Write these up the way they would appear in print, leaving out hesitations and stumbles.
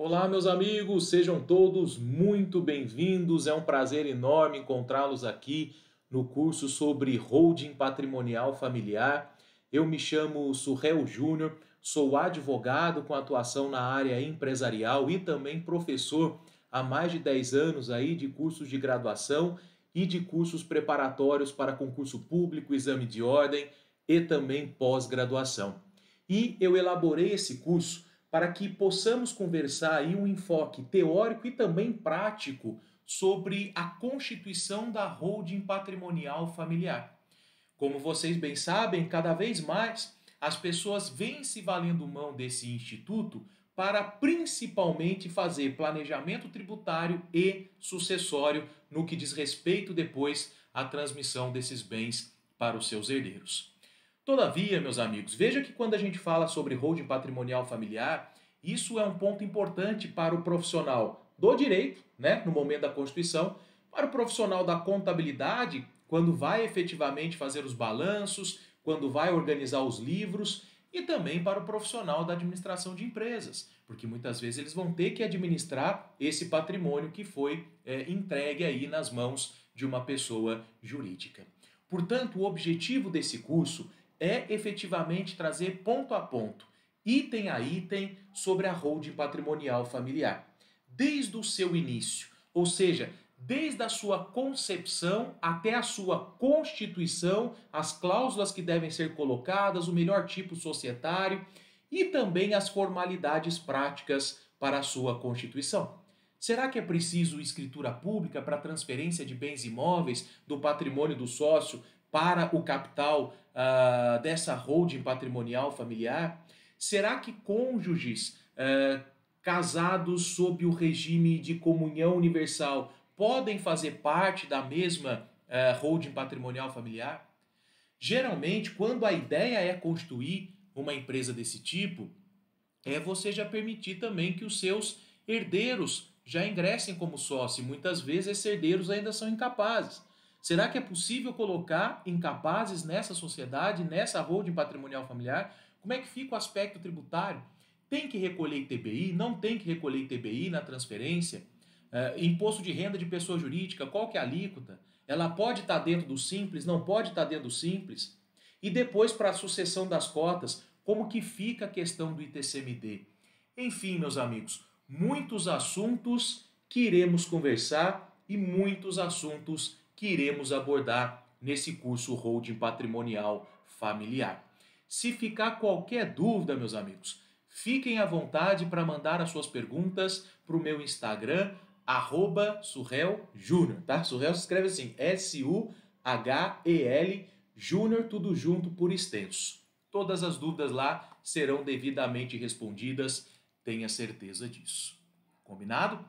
Olá, meus amigos, sejam todos muito bem-vindos. É um prazer enorme encontrá-los aqui no curso sobre holding patrimonial familiar. Eu me chamo Surrel Júnior, sou advogado com atuação na área empresarial e também professor há mais de 10 anos aí de cursos de graduação e de cursos preparatórios para concurso público, exame de ordem e também pós-graduação. E eu elaborei esse curso para que possamos conversar aí um enfoque teórico e também prático sobre a constituição da holding patrimonial familiar. Como vocês bem sabem, cada vez mais as pessoas vêm se valendo mão desse instituto para principalmente fazer planejamento tributário e sucessório no que diz respeito depois à transmissão desses bens para os seus herdeiros. Todavia, meus amigos, veja que quando a gente fala sobre holding patrimonial familiar, isso é um ponto importante para o profissional do direito, né, no momento da Constituição, para o profissional da contabilidade, quando vai efetivamente fazer os balanços, quando vai organizar os livros, e também para o profissional da administração de empresas, porque muitas vezes eles vão ter que administrar esse patrimônio que foi entregue aí nas mãos de uma pessoa jurídica. Portanto, o objetivo desse curso é efetivamente trazer ponto a ponto, item a item, sobre a holding patrimonial familiar. Desde o seu início, ou seja, desde a sua concepção até a sua constituição, as cláusulas que devem ser colocadas, o melhor tipo societário e também as formalidades práticas para a sua constituição. Será que é preciso escritura pública para transferência de bens imóveis do patrimônio do sócio para o capital dessa holding patrimonial familiar? Será que cônjuges casados sob o regime de comunhão universal podem fazer parte da mesma holding patrimonial familiar? Geralmente, quando a ideia é constituir uma empresa desse tipo, você já permitir também que os seus herdeiros já ingressem como sócio. Muitas vezes esses herdeiros ainda são incapazes. Será que é possível colocar incapazes nessa sociedade, nessa holding patrimonial familiar? Como é que fica o aspecto tributário? Tem que recolher ITBI? Não tem que recolher ITBI na transferência? Imposto de renda de pessoa jurídica, qual que é a alíquota? Ela pode estar dentro do simples? Não pode estar dentro do simples? E depois, para a sucessão das cotas, como que fica a questão do ITCMD? Enfim, meus amigos, muitos assuntos que iremos conversar e muitos assuntos que iremos abordar nesse curso Holding Patrimonial Familiar. Se ficar qualquer dúvida, meus amigos, fiquem à vontade para mandar as suas perguntas para o meu Instagram, @surreljunior, tá? Surrel se escreve assim, Suhel, Júnior, tudo junto por extenso. Todas as dúvidas lá serão devidamente respondidas, tenha certeza disso. Combinado?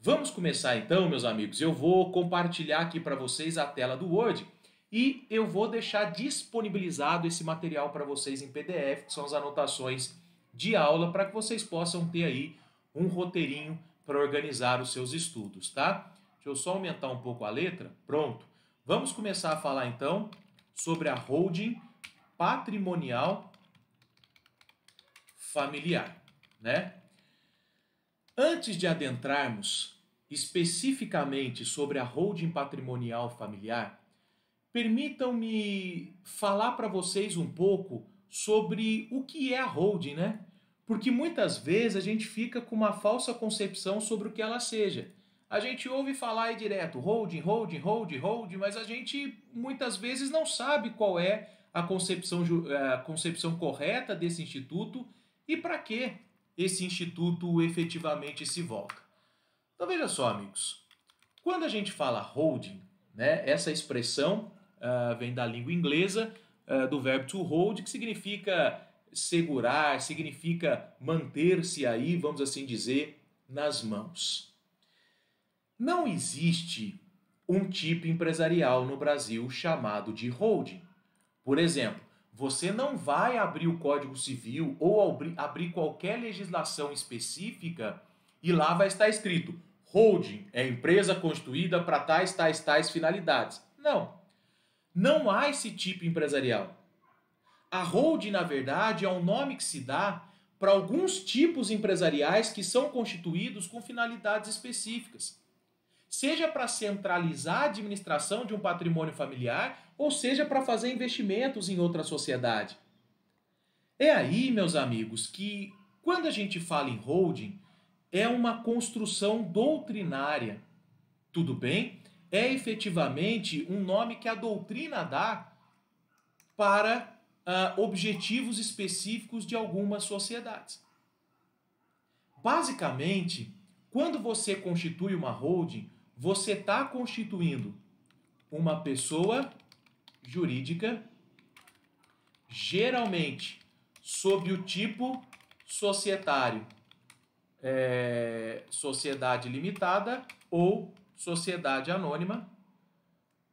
Vamos começar então, meus amigos. Eu vou compartilhar aqui para vocês a tela do Word e eu vou deixar disponibilizado esse material para vocês em PDF, que são as anotações de aula, para que vocês possam ter aí um roteirinho para organizar os seus estudos, tá? Deixa eu só aumentar um pouco a letra. Pronto. Vamos começar a falar então sobre a holding patrimonial familiar, né? Antes de adentrarmos especificamente sobre a holding patrimonial familiar, permitam-me falar para vocês um pouco sobre o que é a holding, né? Porque muitas vezes a gente fica com uma falsa concepção sobre o que ela seja. A gente ouve falar aí direto, holding, holding, holding, holding, mas a gente muitas vezes não sabe qual é a concepção correta desse instituto e para que esse instituto efetivamente se volta. Então veja só, amigos, quando a gente fala holding, né, essa expressão vem da língua inglesa, do verbo to hold, que significa segurar, significa manter-se aí, vamos assim dizer, nas mãos. Não existe um tipo empresarial no Brasil chamado de holding. Por exemplo, você não vai abrir o Código Civil ou abrir qualquer legislação específica e lá vai estar escrito holding é empresa constituída para tais finalidades. Não. Não há esse tipo empresarial. A holding, na verdade, é um nome que se dá para alguns tipos empresariais que são constituídos com finalidades específicas. Seja para centralizar a administração de um patrimônio familiar, ou seja para fazer investimentos em outra sociedade. É aí, meus amigos, que quando a gente fala em holding, é uma construção doutrinária. Tudo bem? É efetivamente um nome que a doutrina dá para objetivos específicos de algumas sociedades. Basicamente, quando você constitui uma holding, você está constituindo uma pessoa jurídica, geralmente sob o tipo societário, sociedade limitada ou sociedade anônima,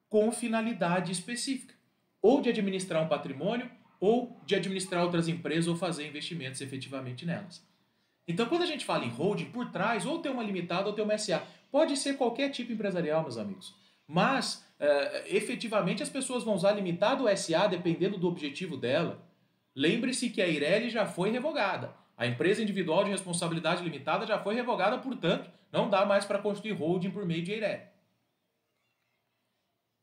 com finalidade específica, ou de administrar um patrimônio, ou de administrar outras empresas ou fazer investimentos efetivamente nelas. Então, quando a gente fala em holding, por trás, ou tem uma limitada ou tem uma SA. Pode ser qualquer tipo empresarial, meus amigos. Mas, efetivamente, as pessoas vão usar limitado ou SA dependendo do objetivo dela. Lembre-se que a Eireli já foi revogada. A empresa individual de responsabilidade limitada já foi revogada, portanto, não dá mais para constituir holding por meio de Eireli.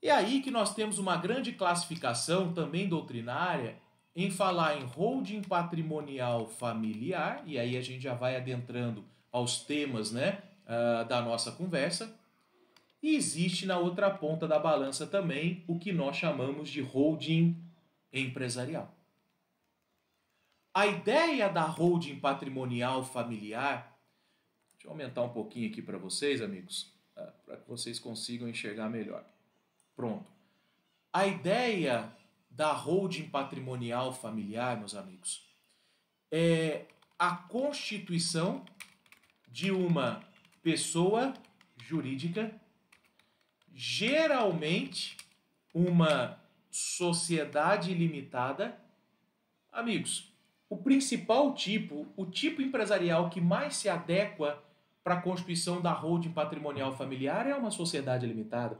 E aí que nós temos uma grande classificação também doutrinária em falar em holding patrimonial familiar, e aí a gente já vai adentrando aos temas, né, da nossa conversa. E existe na outra ponta da balança também o que nós chamamos de holding empresarial. A ideia da holding patrimonial familiar, deixa eu aumentar um pouquinho aqui para vocês, amigos, para que vocês consigam enxergar melhor. Pronto. A ideia da holding patrimonial familiar, meus amigos, é a constituição de uma pessoa jurídica, geralmente uma sociedade limitada. Amigos, o principal tipo, o tipo empresarial que mais se adequa para a constituição da holding patrimonial familiar é uma sociedade limitada.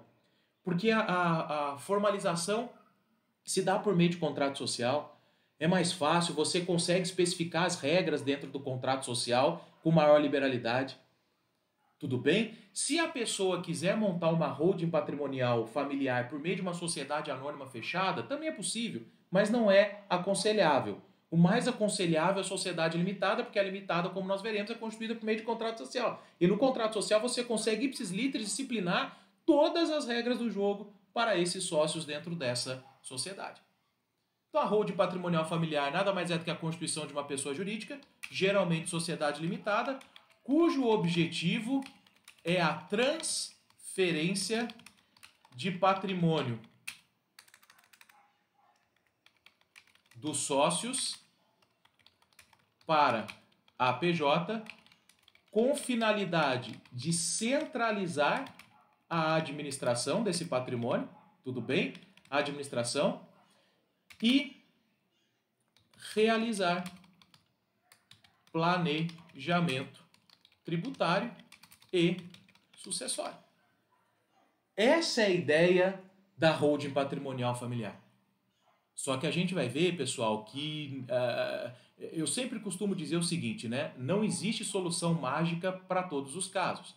Porque a formalização se dá por meio de contrato social, é mais fácil, você consegue especificar as regras dentro do contrato social com maior liberalidade. Tudo bem? Se a pessoa quiser montar uma holding patrimonial familiar por meio de uma sociedade anônima fechada, também é possível, mas não é aconselhável. O mais aconselhável é a sociedade limitada, porque a limitada, como nós veremos, é constituída por meio de contrato social. E no contrato social você consegue ipsis literis disciplinar todas as regras do jogo para esses sócios dentro dessa sociedade. Então a holding patrimonial familiar nada mais é do que a constituição de uma pessoa jurídica, geralmente sociedade limitada, cujo objetivo é a transferência de patrimônio dos sócios para a PJ com finalidade de centralizar a administração desse patrimônio, tudo bem? A administração e realizar planejamento tributário e sucessório. Essa é a ideia da holding patrimonial familiar. Só que a gente vai ver, pessoal, que eu sempre costumo dizer o seguinte, né? Não existe solução mágica para todos os casos.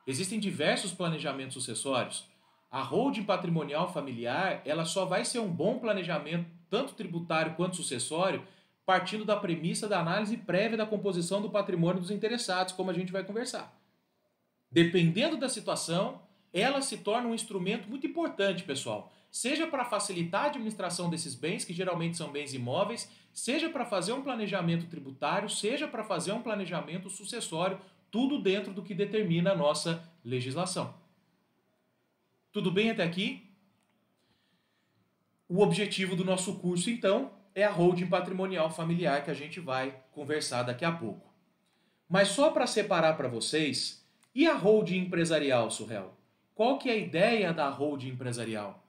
Existem diversos planejamentos sucessórios. A holding patrimonial familiar, ela só vai ser um bom planejamento, tanto tributário quanto sucessório, partindo da premissa da análise prévia da composição do patrimônio dos interessados, como a gente vai conversar. Dependendo da situação, ela se torna um instrumento muito importante, pessoal. Seja para facilitar a administração desses bens, que geralmente são bens imóveis, seja para fazer um planejamento tributário, seja para fazer um planejamento sucessório, tudo dentro do que determina a nossa legislação. Tudo bem até aqui? O objetivo do nosso curso, então, é a holding patrimonial familiar que a gente vai conversar daqui a pouco. Mas só para separar para vocês, e a holding empresarial, Surreal? Qual que é a ideia da holding empresarial?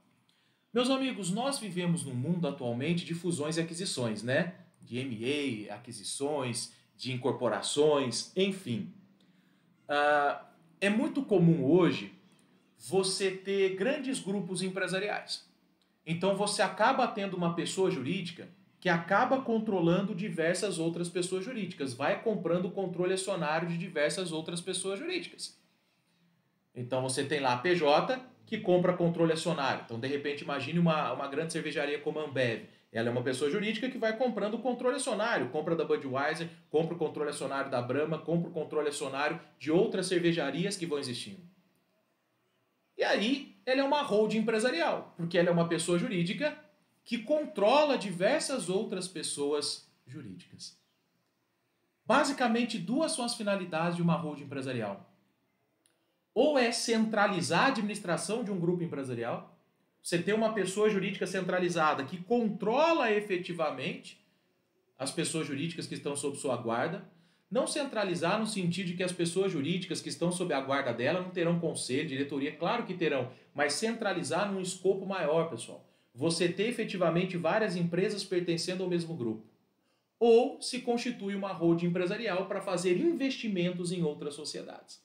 Meus amigos, nós vivemos num mundo atualmente de fusões e aquisições, né? De M&A, aquisições, de incorporações, enfim. É muito comum hoje você ter grandes grupos empresariais. Então você acaba tendo uma pessoa jurídica que acaba controlando diversas outras pessoas jurídicas, vai comprando o controle acionário de diversas outras pessoas jurídicas. Então você tem lá a PJ, que compra controle acionário. Então, de repente, imagine uma grande cervejaria como a Ambev. Ela é uma pessoa jurídica que vai comprando o controle acionário. Compra da Budweiser, compra o controle acionário da Brahma, compra o controle acionário de outras cervejarias que vão existindo. E aí, ela é uma holding empresarial, porque ela é uma pessoa jurídica que controla diversas outras pessoas jurídicas. Basicamente, duas são as finalidades de uma holding empresarial. Ou é centralizar a administração de um grupo empresarial, você tem uma pessoa jurídica centralizada que controla efetivamente as pessoas jurídicas que estão sob sua guarda, não centralizar no sentido de que as pessoas jurídicas que estão sob a guarda dela não terão conselho, diretoria, claro que terão, mas centralizar num escopo maior, pessoal. Você ter efetivamente várias empresas pertencendo ao mesmo grupo. Ou se constitui uma holding empresarial para fazer investimentos em outras sociedades.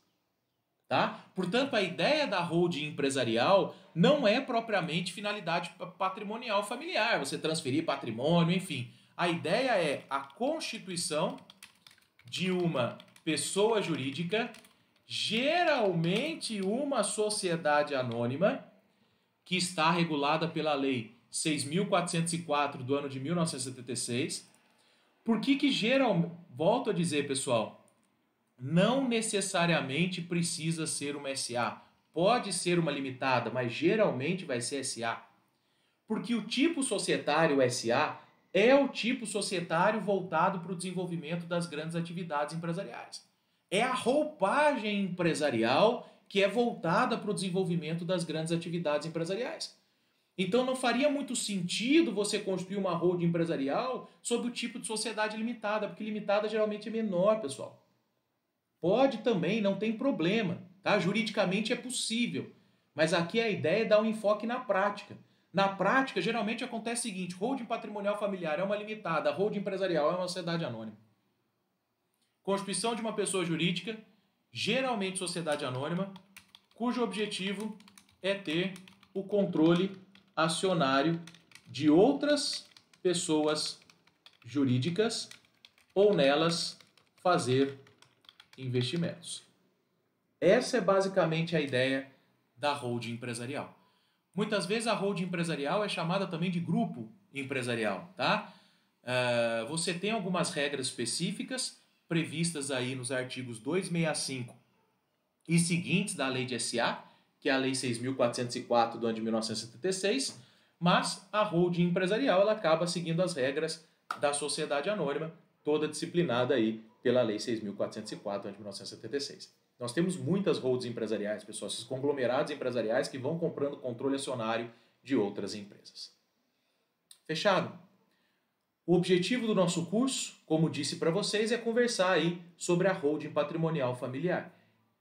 Tá? Portanto, a ideia da holding empresarial não é propriamente finalidade patrimonial familiar, você transferir patrimônio, enfim. A ideia é a constituição de uma pessoa jurídica, geralmente uma sociedade anônima, que está regulada pela Lei 6.404 do ano de 1976. Por que geralmente, volto a dizer, pessoal, não necessariamente precisa ser uma SA. Pode ser uma limitada, mas geralmente vai ser SA. Porque o tipo societário SA é o tipo societário voltado para o desenvolvimento das grandes atividades empresariais. É a roupagem empresarial que é voltada para o desenvolvimento das grandes atividades empresariais. Então não faria muito sentido você construir uma holding empresarial sob o tipo de sociedade limitada, porque limitada geralmente é menor, pessoal. Pode também, não tem problema, tá? Juridicamente é possível, mas aqui a ideia é dar um enfoque na prática. Na prática, geralmente acontece o seguinte: holding patrimonial familiar é uma limitada, holding empresarial é uma sociedade anônima. Constituição de uma pessoa jurídica, geralmente sociedade anônima, cujo objetivo é ter o controle acionário de outras pessoas jurídicas ou nelas fazer investimentos. Essa é basicamente a ideia da holding empresarial. Muitas vezes a holding empresarial é chamada também de grupo empresarial, tá? Você tem algumas regras específicas previstas aí nos artigos 265 e seguintes da Lei de SA, que é a Lei 6.404 do ano de 1976, mas a holding empresarial ela acaba seguindo as regras da sociedade anônima, toda disciplinada aí pela Lei 6.404 do ano de 1976. Nós temos muitas holdings empresariais, pessoal, esses conglomerados empresariais que vão comprando controle acionário de outras empresas. Fechado? O objetivo do nosso curso, como disse para vocês, é conversar aí sobre a holding patrimonial familiar.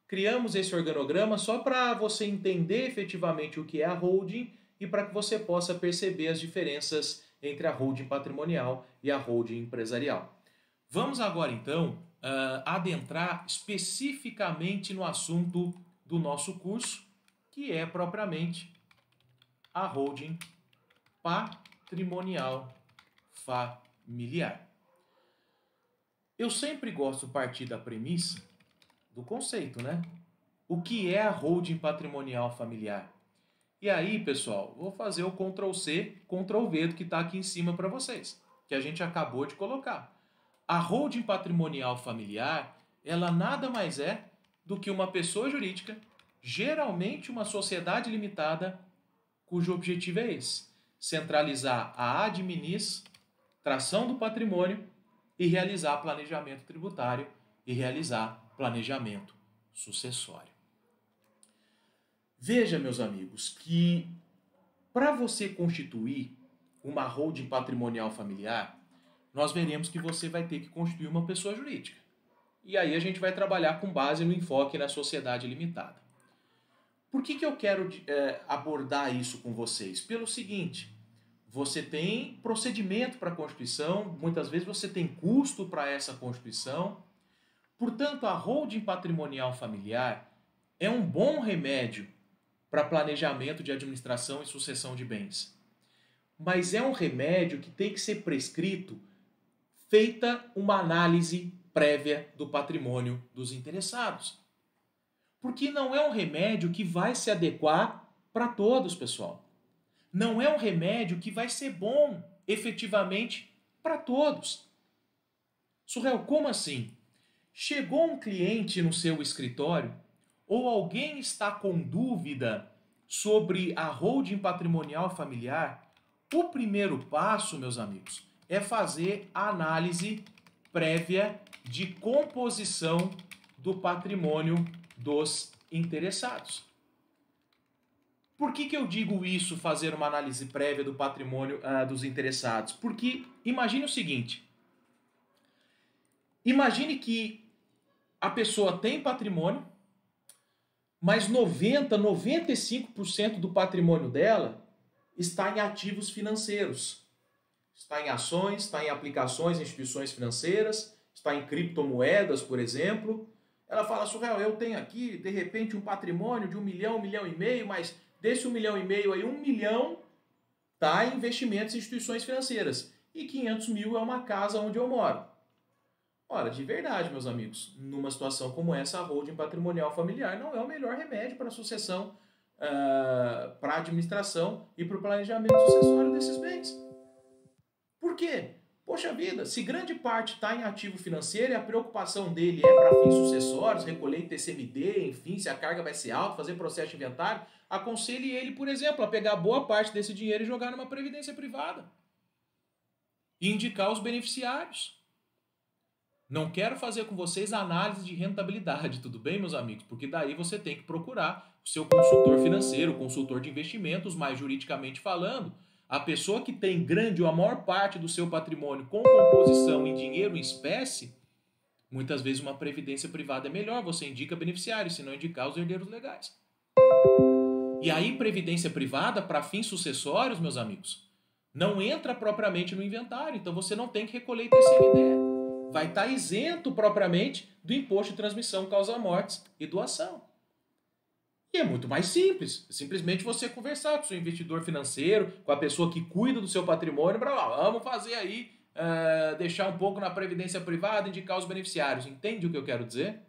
Criamos esse organograma só para você entender efetivamente o que é a holding e para que você possa perceber as diferenças entre a holding patrimonial e a holding empresarial. Vamos agora, então, adentrar especificamente no assunto do nosso curso, que é propriamente a holding patrimonial familiar. Eu sempre gosto de partir da premissa do conceito, né? O que é a holding patrimonial familiar? E aí, pessoal, vou fazer o Ctrl+C, Ctrl+V do que está aqui em cima para vocês, que a gente acabou de colocar. A holding patrimonial familiar, ela nada mais é do que uma pessoa jurídica, geralmente uma sociedade limitada, cujo objetivo é esse: centralizar a administração do patrimônio e realizar planejamento tributário e realizar planejamento sucessório. Veja, meus amigos, que para você constituir uma holding patrimonial familiar, nós veremos que você vai ter que constituir uma pessoa jurídica. E aí a gente vai trabalhar com base no enfoque na sociedade limitada. Por que eu quero abordar isso com vocês? Pelo seguinte: você tem procedimento para a constituição, muitas vezes você tem custo para essa constituição. Portanto, a holding patrimonial familiar é um bom remédio para planejamento de administração e sucessão de bens. mas é um remédio que tem que ser prescrito feita uma análise prévia do patrimônio dos interessados. Porque não é um remédio que vai se adequar para todos, pessoal. Não é um remédio que vai ser bom efetivamente para todos. Surreal, como assim? Chegou um cliente no seu escritório ou alguém está com dúvida sobre a holding patrimonial familiar? O primeiro passo, meus amigos, é fazer a análise prévia de composição do patrimônio dos interessados. Por que eu digo isso, fazer uma análise prévia do patrimônio dos interessados? Porque imagine o seguinte, imagine que a pessoa tem patrimônio, mas 95% do patrimônio dela está em ativos financeiros. Está em ações, está em aplicações em instituições financeiras, está em criptomoedas, por exemplo. Ela fala, Surreal, eu tenho aqui, de repente, um patrimônio de 1 milhão, 1,5 milhão, mas desse 1,5 milhão aí, 1 milhão está em investimentos em instituições financeiras. E 500 mil é uma casa onde eu moro. Ora, de verdade, meus amigos, numa situação como essa, a holding patrimonial familiar não é o melhor remédio para a sucessão, para a administração e para o planejamento sucessório desses bens. Por quê? Poxa vida, se grande parte está em ativo financeiro e a preocupação dele é para fins sucessórios, recolher ITCMD, enfim, se a carga vai ser alta, fazer processo de inventário, aconselhe ele, por exemplo, a pegar boa parte desse dinheiro e jogar numa previdência privada. E indicar os beneficiários. Não quero fazer com vocês a análise de rentabilidade, tudo bem, meus amigos? Porque daí você tem que procurar o seu consultor financeiro, o consultor de investimentos, mais juridicamente falando. A pessoa que tem grande ou a maior parte do seu patrimônio com composição em dinheiro em espécie, muitas vezes uma previdência privada é melhor, você indica beneficiários, se não indicar os herdeiros legais. E aí, previdência privada, para fins sucessórios, meus amigos, não entra propriamente no inventário, então você não tem que recolher ITCMD. Vai estar isento propriamente do imposto de transmissão causa-mortes e doação. E é muito mais simples, simplesmente você conversar com o seu investidor financeiro, com a pessoa que cuida do seu patrimônio, para vamos fazer aí, deixar um pouco na previdência privada, indicar os beneficiários. Entende o que eu quero dizer?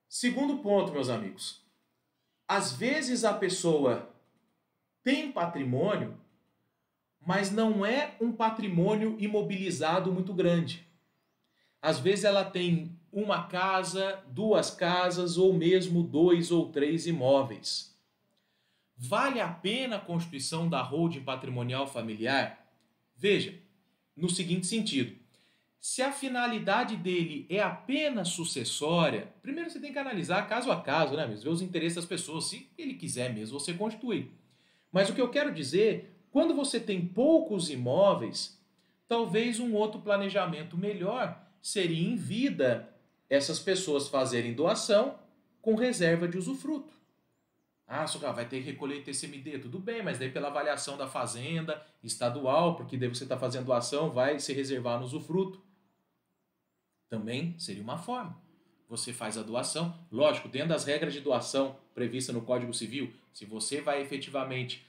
Segundo ponto, meus amigos. Às vezes a pessoa tem patrimônio, mas não é um patrimônio imobilizado muito grande. Às vezes ela tem uma casa, 2 casas ou mesmo 2 ou 3 imóveis. Vale a pena a constituição da holding patrimonial familiar? Veja, no seguinte sentido, se a finalidade dele é apenas sucessória, primeiro você tem que analisar caso a caso, né? Ver os interesses das pessoas, se ele quiser mesmo, você constitui. Mas o que eu quero dizer, quando você tem poucos imóveis, talvez um outro planejamento melhor seria em vida essas pessoas fazerem doação com reserva de usufruto. Ah, Socar, vai ter que recolher ITCMD, tudo bem, mas daí pela avaliação da fazenda estadual, porque daí você está fazendo doação, vai se reservar no usufruto. Também seria uma forma. Você faz a doação, lógico, dentro das regras de doação previstas no Código Civil, se você vai efetivamente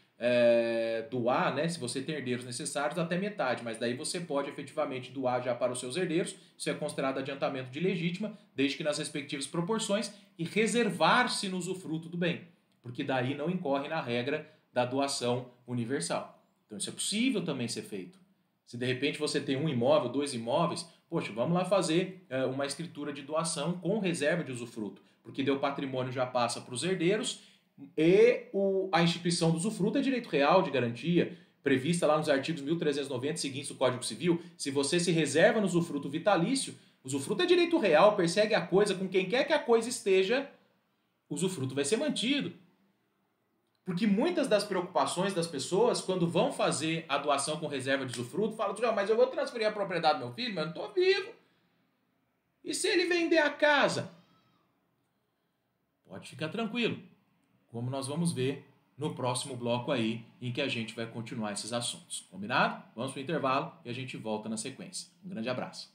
doar, né, se você tem herdeiros necessários, até metade, mas daí você pode efetivamente doar já para os seus herdeiros, isso é considerado adiantamento de legítima, desde que nas respectivas proporções, e reservar-se no usufruto do bem, porque daí não incorre na regra da doação universal. Então isso é possível também ser feito. Se de repente você tem 1 imóvel, 2 imóveis, poxa, vamos lá fazer uma escritura de doação com reserva de usufruto, porque daí o patrimônio já passa para os herdeiros e a instituição do usufruto é direito real de garantia, prevista lá nos artigos 1390 seguintes do Código Civil. Se você se reserva no usufruto vitalício, usufruto é direito real, persegue a coisa, com quem quer que a coisa esteja, o usufruto vai ser mantido. Porque muitas das preocupações das pessoas, quando vão fazer a doação com reserva de usufruto, falam, mas eu vou transferir a propriedade do meu filho, mas eu não estou vivo. E se ele vender a casa? Pode ficar tranquilo, como nós vamos ver no próximo bloco aí, em que a gente vai continuar esses assuntos. Combinado? Vamos para o intervalo e a gente volta na sequência. Um grande abraço.